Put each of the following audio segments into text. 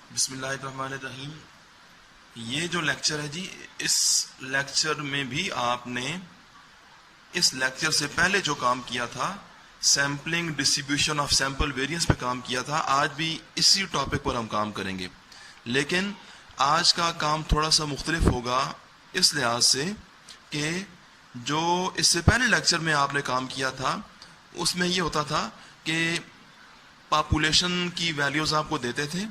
بسم اللہ الرحمن الرحیم. یہ جو لیکچر ہے جی، اس لیکچر میں بھی آپ نے اس لیکچر سے پہلے جو کام کیا تھا sampling distribution of sample variance پہ کام کیا تھا. آج بھی اسی ٹاپک پر ہم کام کریں گے، لیکن آج کا کام تھوڑا سا مختلف ہوگا اس لحاظ سے کہ جو اس سے پہلے لیکچر میں آپ نے کام کیا تھا اس میں یہ ہوتا تھا کہ پاپولیشن کی ویلیوز آپ کو دیتے تھے،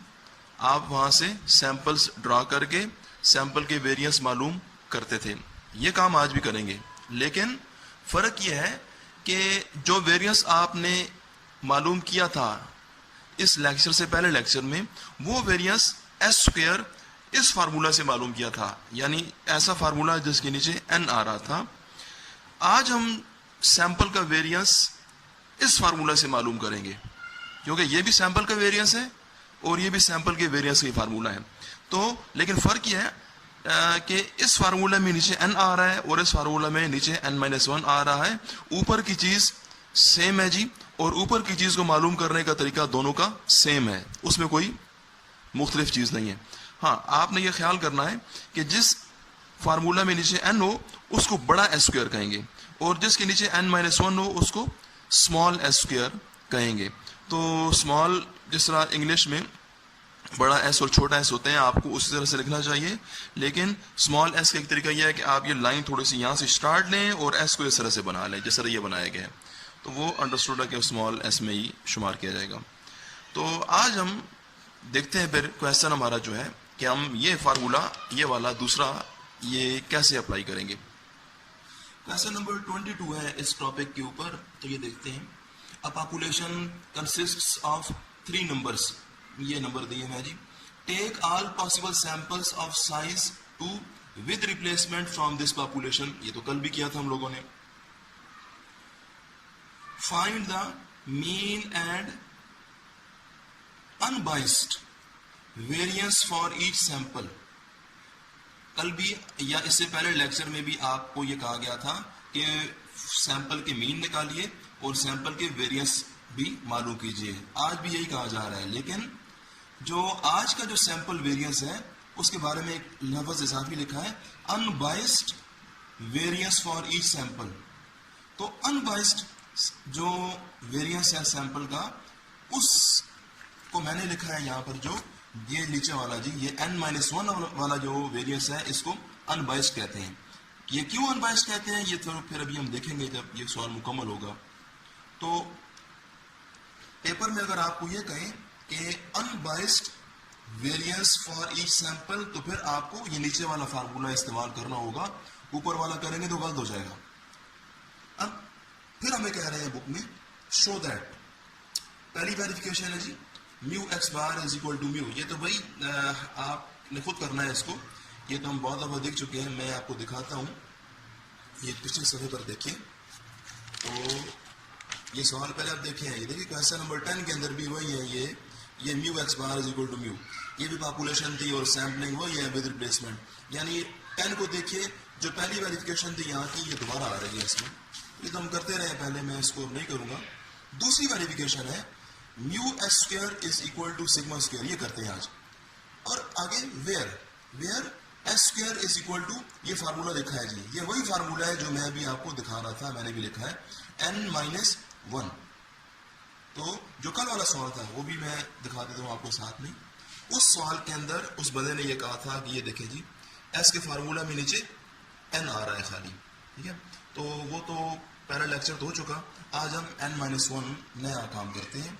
آپ وہاں سے سیمپلز ڈرا کر کے سیمپل کے ویریئنس معلوم کرتے تھے. یہ کام آج بھی کریں گے، لیکن فرق یہ ہے کہ جو ویریئنس آپ نے معلوم کیا تھا اس لیکچر سے پہلے لیکچر میں، وہ ویریئنس ایس اسکوئر اس فارمولا سے معلوم کیا تھا، یعنی ایسا فارمولا جس کے نیچے این آ رہا تھا. آج ہم سیمپل کا ویریئنس اس فارمولا سے معلوم کریں گے، کیونکہ یہ بھی سیمپل کا ویریئنس ہے اور یہ بھی سیمپل کے ویریئنس کا فارمولا ہے. تو لیکن فرق یہ ہے کہ اس فارمولا میں نیچے n آ رہا ہے اور اس فارمولا میں نیچے n-1 آ رہا ہے. اوپر کی چیز سیم ہے جی، اور اوپر کی چیز کو معلوم کرنے کا طریقہ دونوں کا سیم ہے، اس میں کوئی مختلف چیز نہیں ہے. ہاں، آپ نے یہ خیال کرنا ہے کہ جس فارمولا میں نیچے n ہو اس کو بڑا ایس اسکوئر کہیں گے، اور جس کے نیچے n-1 ہو اس کو اسمال ایس اسکوئر کہیں گے. تو اسمال جس طرح انگلش میں بڑا ایس اور چھوٹا ایس ہوتے ہیں، آپ کو اسی طرح سے لکھنا چاہیے، لیکن اسمال ایس کا ایک طریقہ یہ ہے کہ آپ یہ لائن تھوڑی سی یہاں سے اسٹارٹ لیں اور ایس کو اس طرح سے بنا لیں جس طرح یہ بنایا گیا ہے، تو وہ انڈرسٹوڈ ہے کہ اسمال ایس میں ہی شمار کیا جائے گا. تو آج ہم دیکھتے ہیں پھر کویسچن ہمارا جو ہے کہ ہم یہ فارمولا یہ والا دوسرا یہ کیسے اپلائی کریں گے. کویسچن نمبر 22 ہے اس ٹاپک کے اوپر. تو یہ دیکھتے ہیں، A population consists of 3 numbers. یہ نمبر دیے ہیں جی. Take all possible samples of size 2 with replacement from this population. یہ تو کل بھی کیا تھا ہم لوگوں نے. Find the mean and unbiased variance for each sample. کل بھی یا اس سے پہلے لیکچر میں بھی آپ کو یہ کہا گیا تھا کہ سیمپل کے مین نکالیے اور سیمپل کے ویریئنس بھی معلوم کیجیے. آج بھی یہی کہا جا رہا ہے، لیکن جو آج کا جو سیمپل ویریئنس ہے اس کے بارے میں ایک لفظ اضافی لکھا ہے، unbiased variance for each sample. تو ان بائسڈ جو ویریئنس ہے سیمپل کا، اس کو میں نے لکھا ہے یہاں پر، جو یہ نیچے والا جی، یہ n-1 والا جو ویریئنس ہے اس کو ان بائسڈ کہتے ہیں. یہ کیوں ان بائسڈ کہتے ہیں یہ تو پھر ابھی ہم دیکھیں گے جب یہ سوال مکمل ہوگا. تو پیپر میں اگر آپ کو یہ کہیں کہ unbiased variance for each sample, تو پھر آپ کو یہ نیچے والا فارمولا استعمال کرنا ہوگا. اوپر والا کریں گے تو غلط ہو جائے گا. اب پھر ہمیں کہہ رہے ہیں بک میں شو دیٹ. پہلی ویریفیکیشن ہے جی mu X bar is equal to mu. یہ تو بھائی آپ نے خود کرنا ہے اس کو، یہ تو ہم بہت دفعہ دیکھ چکے ہیں. میں آپ کو دکھاتا ہوں، یہ پچھلے صفحے پر دیکھیں. تو یہ سوال پہلے آپ دیکھیں، یہ دیکھیں کویسچن نمبر 10 کے اندر بھی وہی ہے، یہ mu X bar is equal to mu. یہ بھی پاپولیشن تھی اور سیمپلنگ وہی ہے ود ریپلیسمنٹ. یعنی 10 کو دیکھیے، جو پہلی ویریفیکیشن تھی یہاں کی یہ دوبارہ آ رہی ہے اس میں. یہ تو ہم کرتے رہے پہلے، میں اس کو نہیں کروں گا. دوسری ویریفیکیشن ہے mu S square is equal to sigma square. یہ کرتے ہیں آج. اور آگے where S square is equal to, یہ فارمولا لکھا ہے جی، یہ وہی فارمولا ہے جو میں بھی آپ کو دکھا رہا تھا، میں نے بھی لکھا ہے n-1. تو جو کل والا سوال تھا وہ بھی میں دکھا دیتا ہوں آپ کو ساتھ میں. اس سوال کے اندر اس بندے نے یہ کہا تھا کہ یہ دیکھیں جی، ایس کے فارمولا میں نیچے n آ رہا ہے خالی، ٹھیک ہے. تو وہ تو پہلا لیکچر تو ہو چکا. آج ہم n-1 نیا کام کرتے ہیں.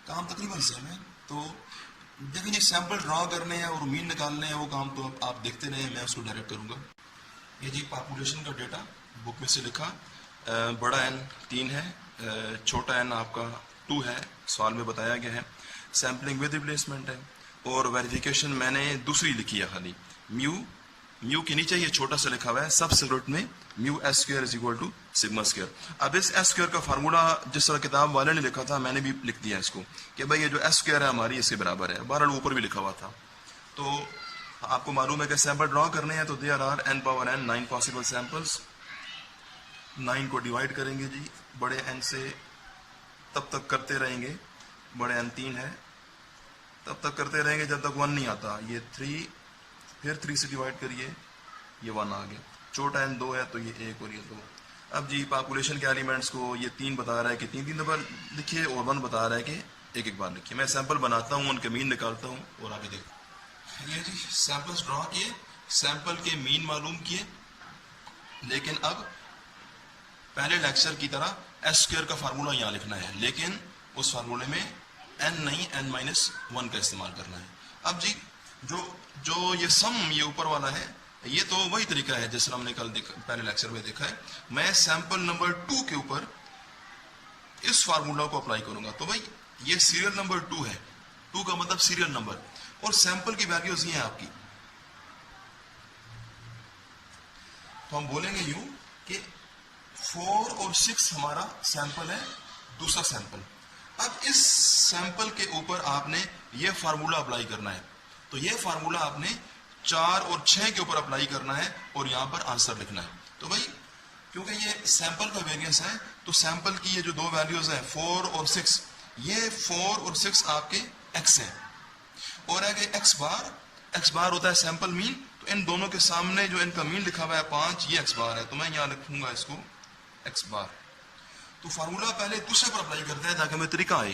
کام تقریباً سیم ہے. تو دیکھیں جی، سیمپل ڈرا کرنے ہیں اور مین نکالنے ہیں، وہ کام تو آپ دیکھتے رہیں، میں اس کو ڈائریکٹ کروں گا. یہ جی پاپولیشن کا ڈیٹا بک میں سے لکھا. بڑا n 3 ہے، چھوٹا n آپ کا 2 ہے، سوال میں بتایا گیا ہے. سیمپلنگ ود ریپلیسمنٹ ہے، اور ویریفیکیشن میں نے دوسری لکھی ہے خالی. میو کے نیچے یہ چھوٹا سا لکھا ہوا ہے سب سیگریٹ میں mu S square is equal to sigma square. اب اس ایس اسکوئر کا فارمولا جس طرح کتاب والے نے لکھا تھا میں نے بھی لکھ دیا اس کو کہ بھائی یہ جو ایس اسکوئر ہے ہماری اس کے برابر ہے. بہرحال اوپر بھی لکھا ہوا تھا. تو آپ کو معلوم ہے کہ سیمپل ڈرا کرنے ہیں، تو there are n-9 possible samples. 9 کو ڈیوائڈ کریں گے جی بڑے n سے، تب تک کرتے رہیں گے. بڑے n 3 ہے، تب تک کرتے رہیں گے جب تک 1 نہیں آتا. یہ 3 پھر 3 سے ڈیوائڈ کریے, یہ 1 آ گیا. چھوٹا n 2 ہے تو یہ 1 اور یہ 2. اب جی پاپولیشن کے ایلیمنٹس کو یہ 3 بتا رہا ہے کہ 3 دفعہ لکھیے اور 1 بتا رہا ہے کہ ایک بار لکھیے. میں سیمپل بناتا ہوں, ان کے مین نکالتا ہوں اور آگے دیکھتا ہوں. یہ جی سیمپلس ڈرا کیے, سیمپل کے مین معلوم کیے, لیکن اب پہلے لیکچر کی طرح ایس اسکوئر کا فارمولا یہاں لکھنا ہے, لیکن اس فارمولے میں n نہیں n-1 کا استعمال کرنا ہے. اب جی جو یہ سم یہ اوپر والا ہے, یہ تو وہی طریقہ ہے جس طرح ہم نے کل پہلے لیکچر میں دیکھا ہے. میں سیمپل نمبر 2 کے اوپر اس فارمولا کو اپلائی کروں گا. تو بھائی یہ سیریل نمبر 2 ہے, 2 کا مطلب سیریل نمبر, اور سیمپل کی ویلیوز یہ ہیں آپ کی. تو ہم بولیں گے یوں کہ 4 اور 6 ہمارا سیمپل ہے, دوسرا سیمپل. اب اس سیمپل کے اوپر آپ نے یہ فارمولا اپلائی کرنا ہے. تو یہ فارمولا آپ نے 4 اور 6 کے اوپر اپلائی کرنا ہے اور یہاں پر آنسر لکھنا ہے. تو بھائی کیونکہ یہ سیمپل کا ویریئنس ہے, تو سیمپل کی یہ جو 2 ویلیوز ہیں 4 اور 6, یہ 4 اور 6 آپ کے x ہیں, اور ہے کہ x بار ہوتا ہے سیمپل مین. تو ان دونوں کے سامنے جو ان کا مین لکھا ہوا ہے 5, یہ x بار ہے. تو میں یہاں لکھوں گا اس کو x بار. تو فارمولا پہلے دوسرے پر اپلائی کرتے ہیں تاکہ ہمیں طریقہ آئے.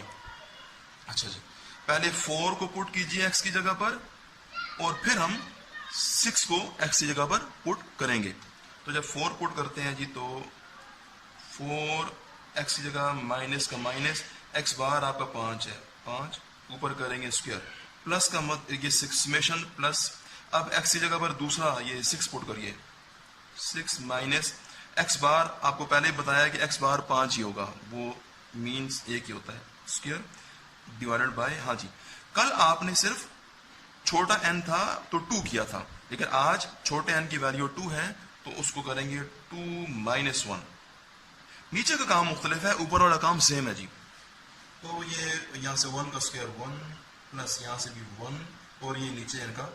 اچھا جی, پہلے 4 کو پٹ کیجئے x کی جگہ پر, اور پھر ہم 6 کو x کی جگہ پر پٹ کریں گے. تو جب 4 پٹ کرتے ہیں جی, تو 4 x کی جگہ مائنس کا مائنس, x بار آپ کا 5 ہے, 5 اوپر کریں گے اسکوئر, پلس کا یہ 6 سمیشن پلس. اب x کی جگہ پر دوسرا یہ 6 پٹ کریے, 6 مائنس x بار. آپ کو پہلے بتایا کہ x بار 5 ہی ہوگا, وہ مینس 1 ہی ہوتا ہے, اسکوئر ڈیوائڈڈ بائی. ہاں جی, کل آپ نے صرف چھوٹا n تھا تو 2 کیا تھا, لیکن آج چھوٹے n کی ویلیو 2 ہے تو اس کو کریں گے 2 مائنس 1. نیچے کا کام مختلف ہے, اوپر والا کام سیم ہے جی. تو یہ یہاں سے 1 کا اسکوئر 1 پلس یہاں سے بھی 1, اور یہ نیچے ان کا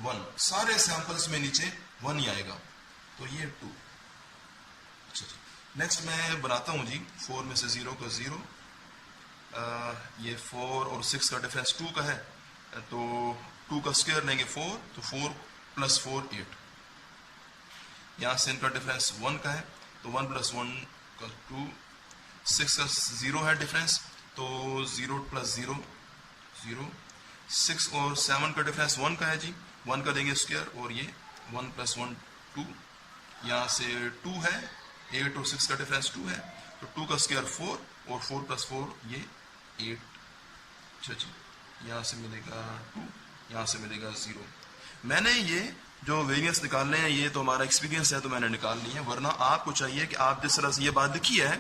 1. سارے سیمپلس میں نیچے 1 ہی آئے گا, تو یہ 2. اچھا جی, نیکسٹ میں بناتا ہوں جی 4 میں سے 0 کا 0. یہ 4 اور 6 کا ڈفرینس 2 کا ہے, تو 2 کا اسکوئر لیں گے 4, تو 4 پلس 4 8. یہاں سے ان کا ڈفرینس 1 کا ہے, تو 1 پلس 1 کا 2. 6 کا 0 ہے ڈفرینس, تو 0 پلس 0 0. 6 اور 7 کا ڈفرینس 1 کا ہے جی, 1 کا دیں گے اسکوئر, اور یہ 1 پلس 1 2. یہاں سے 2 ہے, 8 اور 6 کا ڈفرینس 2 ہے, تو 2 کا اسکوئر 4, اور 4 پلس 4 یہ 8. اچھا جی, یہاں سے ملے گا 2, یہاں سے ملے گا 0. میں نے یہ جو ویریئنس نکالنے ہیں یہ تو ہمارا ایکسپیرینس ہے, تو میں نے نکال لی ہے. ورنہ آپ کو چاہیے کہ آپ جس طرح سے یہ بات لکھی ہے,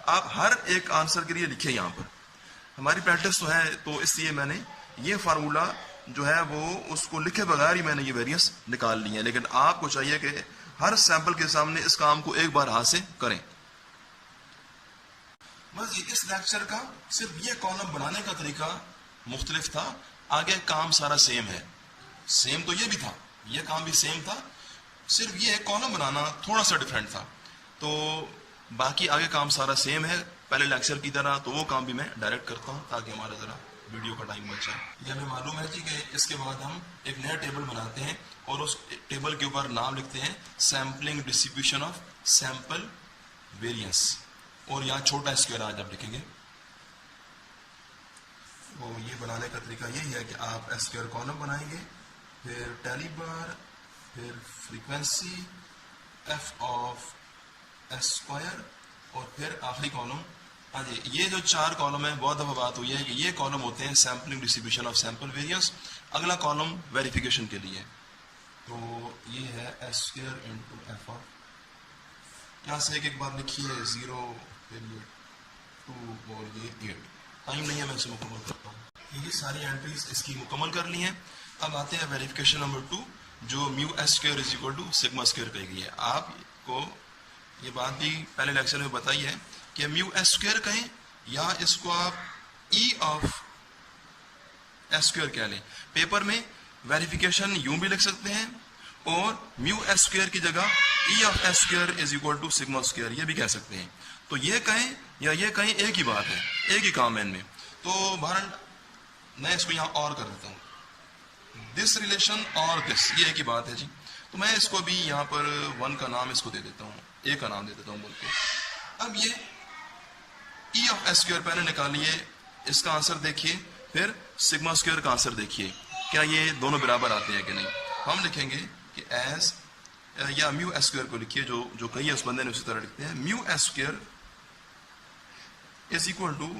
آپ ہر ایک آنسر کے لیے لکھیں. یہاں پر ہماری پریکٹس تو ہے, تو اس لیے میں نے یہ فارمولا جو ہے وہ اس کو لکھے بغیر ہی میں نے یہ ویریئنس نکال لی ہے. لیکن آپ کو چاہیے کہ ہر سیمپل کے سامنے اس کام کو ایک بار ہاتھ سے کریں. بس اس لیکچر کا صرف یہ کالم بنانے کا طریقہ مختلف تھا, آگے کام سارا سیم ہے. سیم تو یہ بھی تھا, یہ کام بھی سیم تھا, صرف یہ کالم بنانا تھوڑا سا ڈفرینٹ تھا. تو باقی آگے کام سارا سیم ہے پہلے لیکچر کی طرح. تو وہ کام بھی میں ڈائریکٹ کرتا ہوں تاکہ ہمارا ذرا ویڈیو کا ٹائم بچ جائے. یہ ہمیں معلوم ہے جی کہ اس کے بعد ہم ایک نیا ٹیبل بناتے ہیں, اور اس ٹیبل کے اوپر نام لکھتے ہیں sampling distribution of sample variance, اور یہاں چھوٹا اسکوئر آج آپ لکھیں گے. تو یہ بنانے کا طریقہ یہی ہے کہ آپ اسکوئر کالم بنائیں گے, پھر ٹیلی بار, پھر فریکوینسی ایف آف اسکوائر, اور پھر آخری کالم. ہاں جی, یہ جو 4 کالم ہیں, بہت دفعہ بات ہوئی ہے کہ یہ کالم ہوتے ہیں sampling distribution of sample variance. اگلا کالم ویریفیکیشن کے لیے, تو یہ ہے S square into F of. یہاں سے ایک بار لکھیے 0, پھر یہ 2 اور یہ 8. ٹائم نہیں ہے, میں اسے مکمل کرتا ہوں. یہ ساری اینٹریز اس کی مکمل کر لی ہیں. اب آتے ہیں ویریفیکیشن نمبر 2, جو mu S square is equal to sigma square کہی گئی ہے. آپ کو یہ بات بھی پہلے لیکچر میں بتائی ہے کہ میو ایس اسکوئر کہیں, یا اس کو آپ ای آف ایس اسکوئر کہہ لیں. پیپر میں ویریفیکیشن یوں بھی لکھ سکتے ہیں, اور میو ایس اسکوئر کی جگہ E of S square is equal to sigma square یہ بھی کہہ سکتے ہیں. تو یہ کہیں یا یہ کہیں ایک ہی بات ہے, ایک ہی کام ہے ان میں. تو بہرحال میں اس کو یہاں اور کر دیتا ہوں, دس ریلیشن اور دس, یہ ایک ہی بات ہے جی. تو میں اس کو بھی یہاں پر 1 کا نام اس کو دے دیتا ہوں, اے کا نام دے دیتا ہوں بول کے. اب یہ ای آف ایس اسکوئر پہلے نکالیے, اس کا آنسر دیکھیے, پھر سگما اسکوئر کا آنسر دیکھیے کیا یہ دونوں برابر آتے ہیں کہ نہیں. ہم لکھیں گے کہ ایز یا میو ایس اسکوئر کو لکھیے, جو کہی ہے اس بندے نے اسی طرح لکھتے ہیں. Mu S square is equal to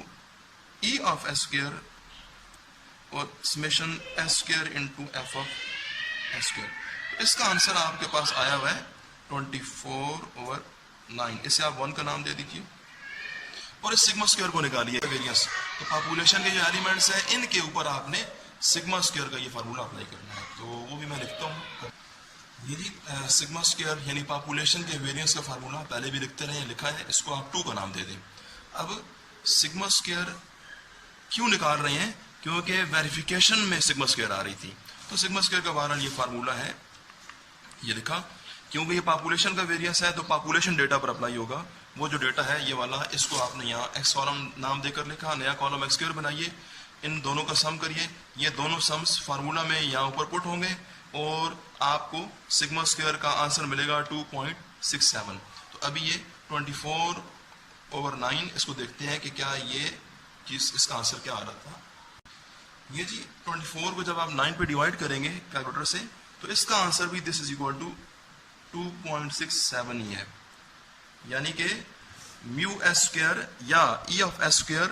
E of S square اور summation S square into F of S square. اس کا آنسر آپ کے پاس آیا ہوا ہے 24/9. اسے آپ 1 کا نام دے دیجیے اور اس سگما اسکوئر کو نکالیے ویریئنس. تو پاپولیشن کے جو ایلیمنٹس ہیں ان کے اوپر آپ نے سگما اسکوئر کا یہ فارمولا اپلائی کرنا ہے. تو وہ بھی میں لکھتا ہوں. یہ جی سگما اسکوئر یعنی پاپولیشن کے ویریئنس کا فارمولا پہلے بھی لکھتے رہے, لکھا ہے, اس کو آپ 2 کا نام دے دیں. اب سگما اسکوئر کیوں نکال رہے ہیں؟ کیونکہ ویریفیکیشن میں سگما اسکوئر آ رہی تھی. تو سگما اسکوئر کا بہرحال یہ فارمولا ہے, یہ لکھا. کیونکہ یہ پاپولیشن کا ویریئنس ہے تو پاپولیشن ڈیٹا پر اپلائی ہوگا. وہ جو ڈیٹا ہے یہ والا, اس کو آپ نے یہاں ایکس کالم نام دے کر لکھا, نیا کالم ایکس اسکوئر بنائیے, ان دونوں کا سم کریے. یہ دونوں سمس فارمولا میں یہاں اوپر پٹ ہوں گے اور آپ کو سگما اسکوئر کا آنسر ملے گا 2.67. تو ابھی یہ 24/9 اس کو دیکھتے ہیں کہ کیا یہ چیز اس کا آنسر کیا آ رہا تھا. یہ جی 24 کو جب آپ 9 پہ ڈیوائڈ کریں گے کیلکولیٹر سے تو اس کا آنسر بھی دس از اکول ٹو 2.67 ہی ہے. یعنی کہ میو ایس اسکوئر یا ای آف ایس اسکوئر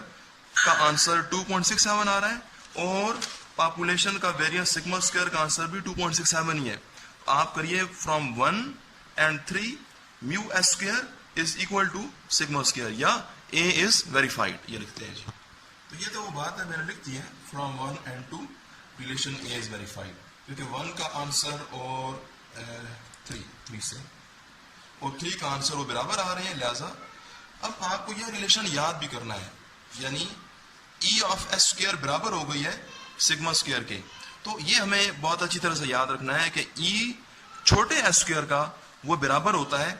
کا آنسر 2.67 آ رہا ہے اور پاپولیشن کا ویریئنس سگما اسکوئر کا آنسر بھی 2.67 ہی ہے. آپ کریے from 1 and 3 mu S square is equal to sigma square یا اے از ویریفائڈ, یہ لکھتے ہیں جی. تو یہ تو وہ بات ہے میں نے لکھ دی ہے from 1 and 2 relation a is verified, کیونکہ 1 کا آنسر اور 3 سے اور 3 کا آنسر وہ برابر آ رہے ہیں. لہذا اب آپ کو یہ ریلیشن یاد بھی کرنا ہے, یعنی ای آف ایس اسکوئر برابر ہو گئی ہے سگما اسکوئر کے. تو یہ ہمیں بہت اچھی طرح سے یاد رکھنا ہے کہ ای چھوٹے ایس اسکوئر کا وہ برابر ہوتا ہے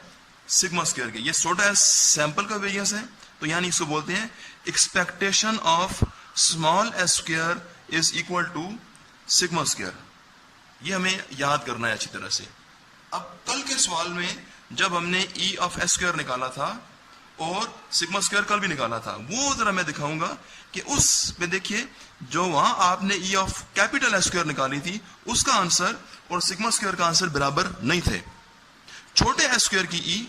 سگما اسکوئر کے. یہ چھوٹا ایس سیمپل کا ویریئنس ہے, تو یعنی اس کو بولتے ہیں expectation of small S square is equal to sigma square. یہ ہمیں یاد کرنا ہے اچھی طرح سے. اب کل کے سوال میں جب ہم نے ای آف ایس اسکوئر نکالا تھا اور سگما اسکوئر کل بھی نکالا تھا, وہ ذرا میں دکھاؤں گا کہ اس میں دیکھیے جو وہاں آپ نے ای آف کیپیٹل ایس اسکوئر نکالی تھی اس کا آنسر اور سگما اسکوئر کا آنسر برابر نہیں تھے. چھوٹے ایس اسکوئر کی ای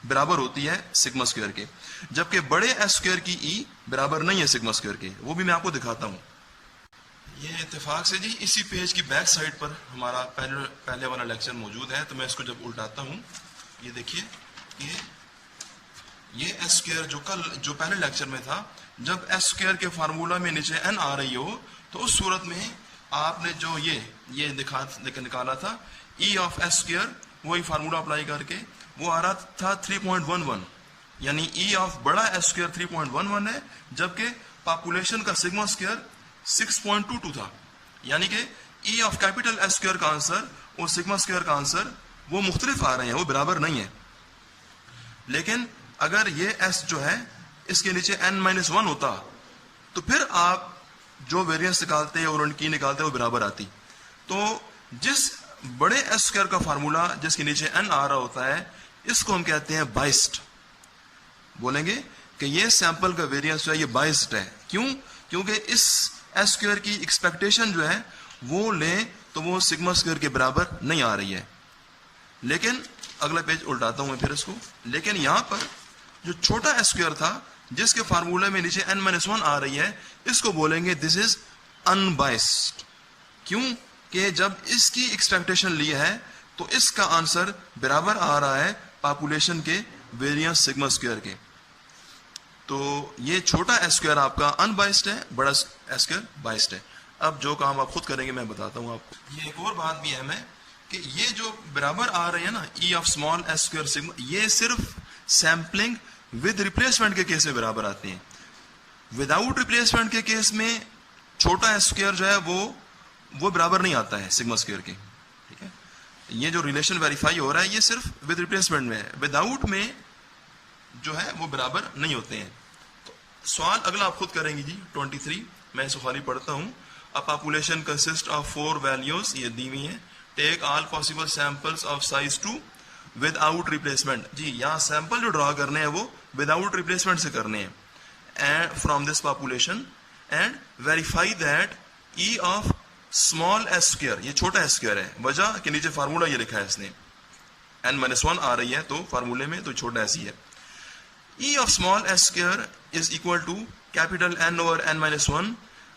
برابر ہوتی ہے سگما اسکوئر کے, جبکہ بڑے ایس اسکوئر کی ای برابر نہیں ہے سگما اسکوئر کے. وہ بھی میں آپ کو دکھاتا ہوں. یہ اتفاق سے جی اسی پیج کی بیک سائڈ پر ہمارا پہلے والا لیکچر موجود ہے. تو میں اس کو جب الٹاتا ہوں, یہ دیکھیے کہ یہ ایس اسکوئر جو پہلے لیکچر میں تھا, جب ایس اسکوئر کے فارمولا میں نیچے این آ رہی ہو تو اس صورت میں آپ نے جو یہ نکالا تھا ای آف ایس اسکوئر, وہی فارمولا اپلائی کر کے وہ آ رہا تھا 3.11, یعنی ای آف بڑا ایس اسکوئر 3.11 ہے, جبکہ پاپولیشن کا سگما اسکوئر 6.22 تھا. یعنی کہ ای آف کیپیٹل ایس اسکوئر کا آنسر اور سگما اسکوئر کا آنسر وہ مختلف آ رہے ہیں, وہ برابر نہیں ہے. لیکن اگر یہ ایس جو ہے اس کے نیچے n-1 ہوتا تو پھر آپ جو ویریئنس نکالتے اور ان کی نکالتے وہ برابر آتی. تو جس بڑے ایس اسکوئر کا فارمولا جس کے نیچے n آ رہا ہوتا ہے اس کو ہم کہتے ہیں بائسڈ. بولیں گے کہ یہ سیمپل کا ویریئنس جو ہے یہ بائسڈ ہے. کیوں؟ کیونکہ اس ایس اسکوئر کی ایکسپیکٹیشن جو ہے وہ لیں تو وہ سگما اسکوئر کے برابر نہیں آ رہی ہے. لیکن اگلا پیج الٹاتا ہوں میں پھر اس کو. لیکن یہاں پر جو چھوٹا ایس اسکوئر تھا جس کے فارمولے میں نیچے n-1 آ رہی ہے, اس کو بولیں گے دس از انبائسڈ. کیوں کہ جب اس کی ایکسپیکٹیشن لی ہے تو اس کا آنسر برابر آ رہا ہے پاپولیشن کے ویریئنس سگما اسکوئر کے. تو یہ چھوٹا ایس اسکوئر آپ کا انبائسڈ ہے, بڑا ایس اسکوئر بائسڈ ہے. اب جو کام آپ خود کریں گے میں بتاتا ہوں آپ کو. یہ ایک اور بات بھی اہم ہے کہ یہ جو برابر آ رہے ہیں نا E of small S square sigma, یہ صرف سیمپلنگ ود ریپلیسمنٹ کے کیس میں برابر آتے ہیں. وداؤٹ ریپلیسمنٹ کے کیس میں چھوٹا ایس اسکوئر جو ہے وہ برابر نہیں آتا ہے سگما اسکوئر کے. ٹھیک ہے, یہ جو ریلیشن ویریفائی ہو رہا ہے یہ صرف ود ریپلیسمنٹ میں ہے, وداؤٹ میں جو ہے وہ برابر نہیں ہوتے ہیں. تو سوال اگلا آپ خود کریں گی جی 23, میں اس کو خالی پڑھتا ہوں. A population consists of 4 values, یہ دی ہوئی ہیں. Take all possible samples of size 2 without replacement. جی یہاں سیمپل جو ڈرا کرنے ہیں وہ وداؤٹ ریپلیسمنٹ سے کرنے ہیں. And from this population and verify that E of small s square, یہ چھوٹا s square ہے, وجہ کہ نیچے فارمولا یہ لکھا ہے اس نے n-1 آ رہی ہے تو فارمولے میں تو چھوٹا s ہی ہے. E of small s square is equal to capital N over n-1.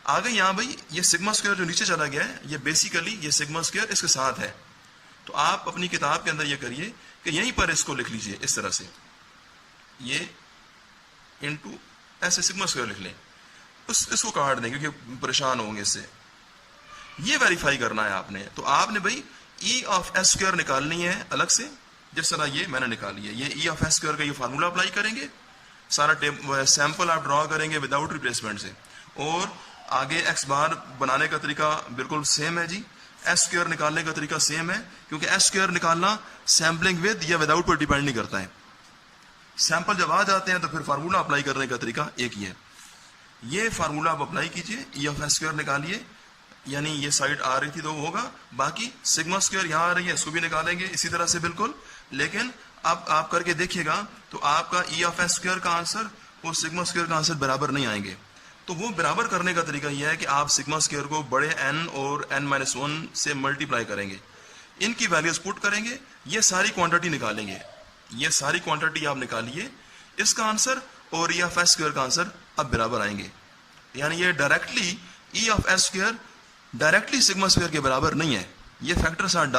آگے یہاں بھائی یہ سگما اسکوئر جو نیچے چلا گیا ہے یہ بیسیکلی یہ سگما اسکوئر اس کے ساتھ ہے. تو آپ اپنی کتاب کے اندر یہ کریے کہ یہیں پر اس کو لکھ لیجئے اس طرح سے, یہ انٹو ایسے سگما اسکوئر لکھ لیں, اس کو کاٹ دیں کیونکہ پریشان ہوں گے اس سے. یہ ویریفائی کرنا ہے آپ نے. تو آپ نے بھائی ای آف ایس اسکوئر نکالنی ہے الگ سے, جس طرح یہ میں نے نکالی ہے. یہ ای آف ایس اسکوئر کا یہ فارمولا اپلائی کریں گے, سارا سیمپل آپ ڈرا کریں گے وداؤٹ ریپلیسمنٹ سے, اور آگے ایکس بار بنانے کا طریقہ بالکل سیم ہے جی. ایس اسکوئر نکالنے کا طریقہ سیم ہے, کیونکہ ایس اسکوئر نکالنا سیمپلنگ ود یا وداؤٹ پر ڈیپینڈ نہیں کرتا ہے. سیمپل جب آ جاتے ہیں تو پھر فارمولا اپلائی کرنے کا طریقہ ایک ہی ہے. یہ فارمولا آپ اپلائی کیجئے, ای آف ایس اسکوئر نکالیے, یعنی یہ سائڈ آ رہی تھی تو وہ ہوگا, باقی سگما اسکوئر یہاں آ رہی ہے اس کو بھی نکالیں گے اسی طرح سے بالکل. لیکن اب آپ کر کے دیکھیے گا تو آپ کا ای آف ایس اسکوئر کا آنسر اور سگما اسکوئر کا آنسر برابر نہیں آئیں گے. تو وہ برابر کرنے کا طریقہ یہ ہے کہ آپ سگما اسکوئر کو بڑے n اور n-1 سے ملٹیپلائی کریں گے, ان کی ویلیوز پٹ کریں گے, یہ ساری کوانٹٹی نکالیں گے. یہ ساری کوانٹٹی آپ نکالیے, اس کا آنسر اور ای آف ایس اسکوئر کا آنسر اب برابر آئیں گے. یعنی یہ directly E of S square directly sigma square کے برابر نہیں ہے, یہ فیکٹر ساتھ